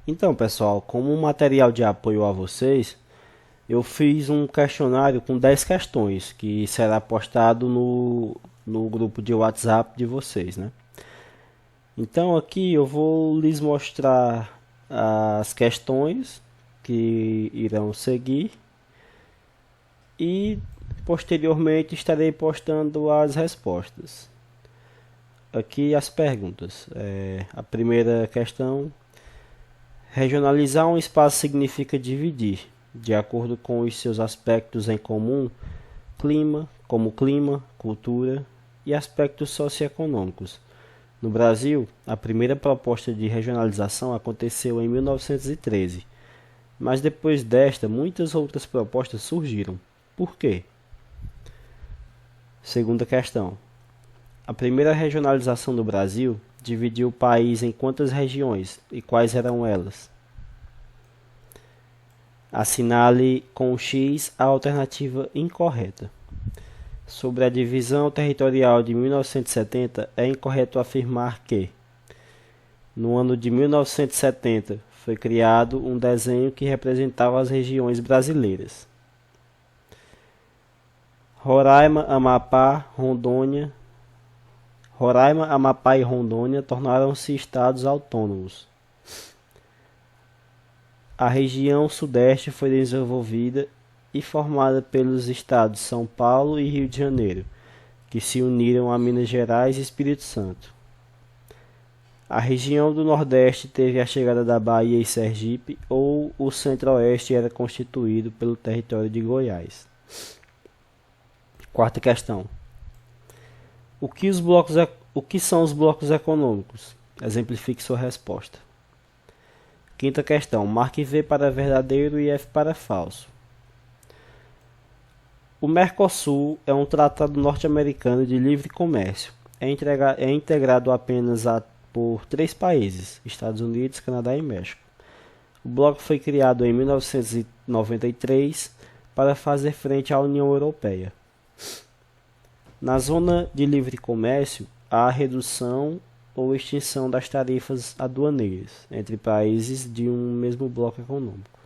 Então, pessoal, como um material de apoio a vocês, eu fiz um questionário com 10 questões que será postado no grupo de WhatsApp de vocês, né? Então, aqui eu vou lhes mostrar as questões que irão seguir e posteriormente estarei postando as respostas. Aqui as perguntas. A primeira questão: regionalizar um espaço significa dividir, de acordo com os seus aspectos em comum, clima, cultura e aspectos socioeconômicos. No Brasil, a primeira proposta de regionalização aconteceu em 1913, mas depois desta, muitas outras propostas surgiram. Por quê? Segunda questão: a primeira regionalização do Brasil dividiu o país em quantas regiões e quais eram elas? Assinale com X a alternativa incorreta. Sobre a divisão territorial de 1970, é incorreto afirmar que, no ano de 1970, foi criado um desenho que representava as regiões brasileiras. Roraima, Amapá e Rondônia tornaram-se estados autônomos. A região Sudeste foi desenvolvida e formada pelos estados São Paulo e Rio de Janeiro, que se uniram a Minas Gerais e Espírito Santo. A região do Nordeste teve a chegada da Bahia e Sergipe, ou o Centro-Oeste era constituído pelo território de Goiás. Quarta questão: o que são os blocos econômicos? Exemplifique sua resposta. Quinta questão: marque V para verdadeiro e F para falso. O Mercosul é um tratado norte-americano de livre comércio. É integrado apenas por 3 países: Estados Unidos, Canadá e México. O bloco foi criado em 1993 para fazer frente à União Europeia. Na zona de livre comércio, há redução ou extinção das tarifas aduaneiras entre países de um mesmo bloco econômico.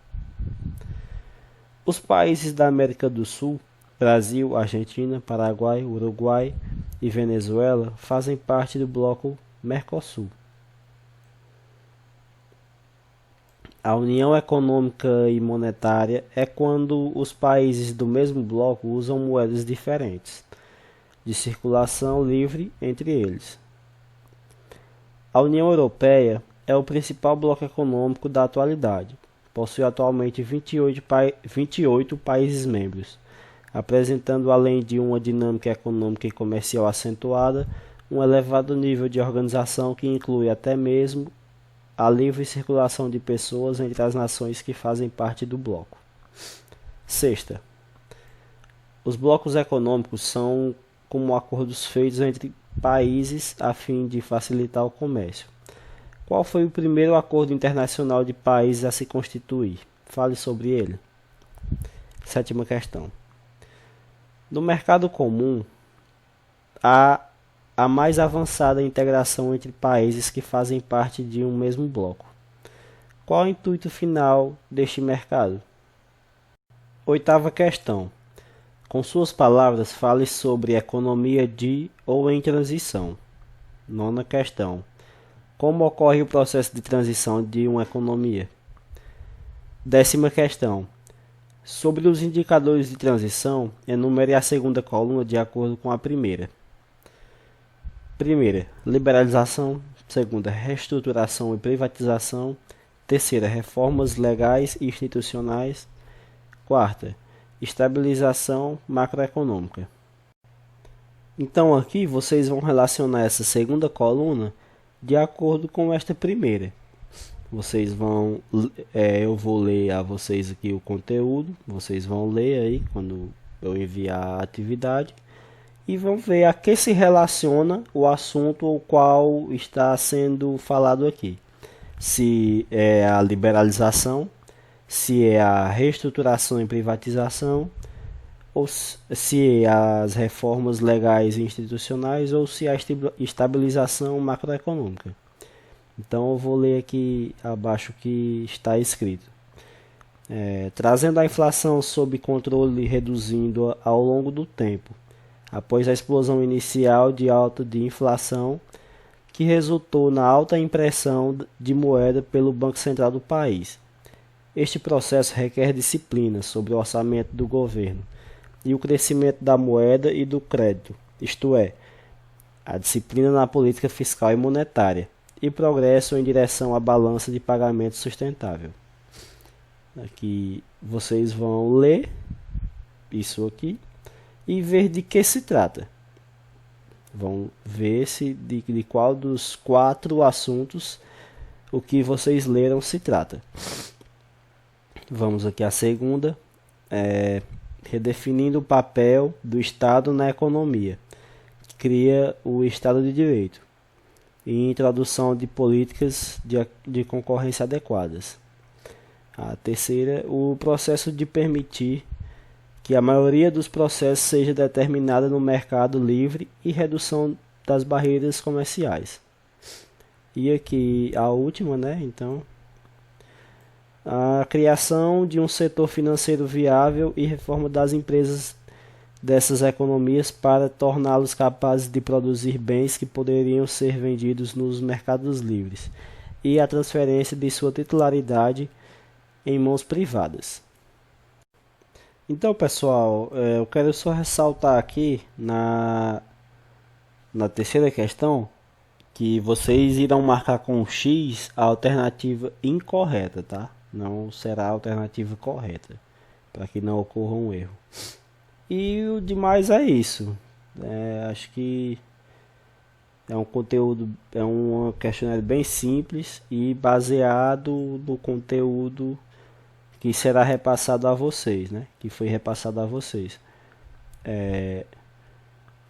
Os países da América do Sul, Brasil, Argentina, Paraguai, Uruguai e Venezuela, fazem parte do bloco Mercosul. A União Econômica e Monetária é quando os países do mesmo bloco usam moedas diferentes, de circulação livre entre eles. A União Europeia é o principal bloco econômico da atualidade. Possui atualmente 28 países membros, apresentando, além de uma dinâmica econômica e comercial acentuada, um elevado nível de organização que inclui até mesmo a livre circulação de pessoas entre as nações que fazem parte do bloco. Sexta: os blocos econômicos são como acordos feitos entre países a fim de facilitar o comércio. Qual foi o primeiro acordo internacional de países a se constituir? Fale sobre ele. Sétima questão: no mercado comum, há a mais avançada integração entre países que fazem parte de um mesmo bloco. Qual o intuito final deste mercado? Oitava questão: com suas palavras, fale sobre economia de ou em transição. Nona questão: como ocorre o processo de transição de uma economia? Décima questão: sobre os indicadores de transição, enumere a segunda coluna de acordo com a primeira. Primeira, liberalização. Segunda, reestruturação e privatização. Terceira, reformas legais e institucionais. Quarta, estabilização macroeconômica. Então aqui vocês vão relacionar essa segunda coluna de acordo com esta primeira. Eu vou ler a vocês aqui o conteúdo, vocês vão ler aí quando eu enviar a atividade e vão ver a que se relaciona o assunto ao qual está sendo falado aqui. Se é a liberalização, se é a reestruturação e privatização, ou se é as reformas legais e institucionais, ou se é a estabilização macroeconômica. Então eu vou ler aqui abaixo o que está escrito. Trazendo a inflação sob controle e reduzindo ao longo do tempo, após a explosão inicial de alta de inflação, que resultou na alta impressão de moeda pelo Banco Central do país. Este processo requer disciplina sobre o orçamento do governo e o crescimento da moeda e do crédito, isto é, a disciplina na política fiscal e monetária, e progresso em direção à balança de pagamento sustentável. Aqui vocês vão ler isso aqui e ver de que se trata. Vão ver de qual dos 4 assuntos o que vocês leram se trata. Vamos aqui à segunda, redefinindo o papel do Estado na economia, que cria o Estado de Direito, e introdução de políticas de concorrência adequadas. A terceira, o processo de permitir que a maioria dos processos seja determinada no mercado livre e redução das barreiras comerciais. E aqui a última, então, a criação de um setor financeiro viável e reforma das empresas dessas economias para torná-los capazes de produzir bens que poderiam ser vendidos nos mercados livres, e a transferência de sua titularidade em mãos privadas. Então, pessoal, eu quero só ressaltar aqui na terceira questão que vocês irão marcar com X a alternativa incorreta, tá? Não será a alternativa correta, para que não ocorra um erro. E o demais é isso. Acho que é um conteúdo, é um questionário bem simples e baseado no conteúdo que será repassado a vocês, que foi repassado a vocês.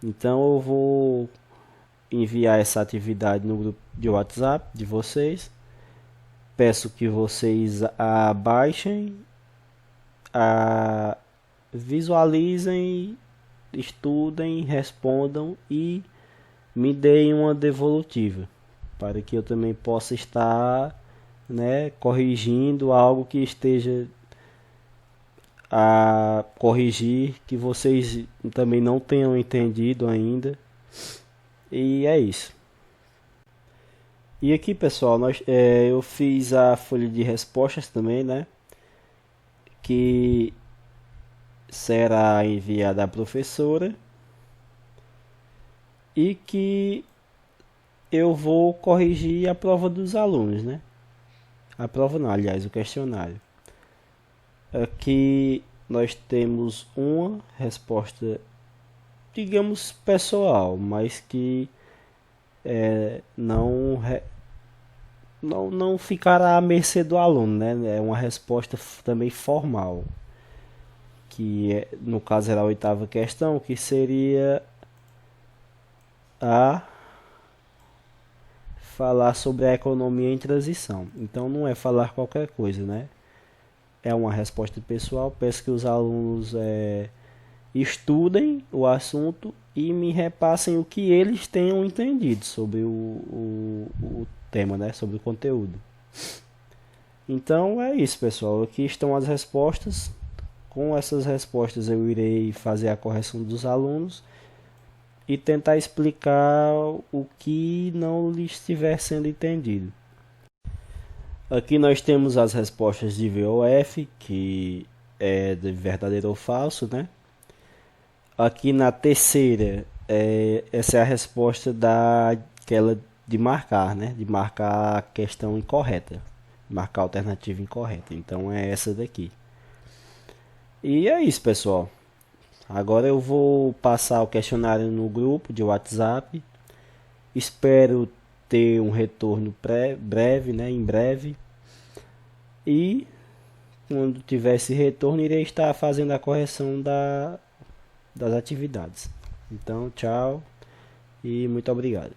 Então eu vou enviar essa atividade no grupo de WhatsApp de vocês. Peço que vocês abaixem, visualizem, estudem, respondam e me deem uma devolutiva, para que eu também possa estar corrigindo algo que esteja a corrigir, que vocês também não tenham entendido ainda. E é isso. E aqui, pessoal, eu fiz a folha de respostas também, que será enviada à professora e que eu vou corrigir a prova dos alunos, A prova não, aliás, o questionário. Aqui nós temos uma resposta, digamos, pessoal, mas que não ficará à mercê do aluno, É uma resposta também formal, que no caso era a 8ª questão, que seria a falar sobre a economia em transição. Então não é falar qualquer coisa, É uma resposta pessoal. Peço que os alunos estudem o assunto e me repassem o que eles tenham entendido sobre o tema, sobre o conteúdo. Então é isso, pessoal. Aqui estão as respostas. Com essas respostas eu irei fazer a correção dos alunos e tentar explicar o que não lhe estiver sendo entendido. Aqui nós temos as respostas de VOF, que é de verdadeiro ou falso, Aqui na terceira, essa é a resposta daquela de marcar, De marcar a questão incorreta, marcar a alternativa incorreta. Então é essa daqui. E é isso, pessoal. Agora eu vou passar o questionário no grupo de WhatsApp. Espero ter um retorno breve, em breve. E quando tiver esse retorno, irei estar fazendo a correção das atividades. Então, tchau e muito obrigado.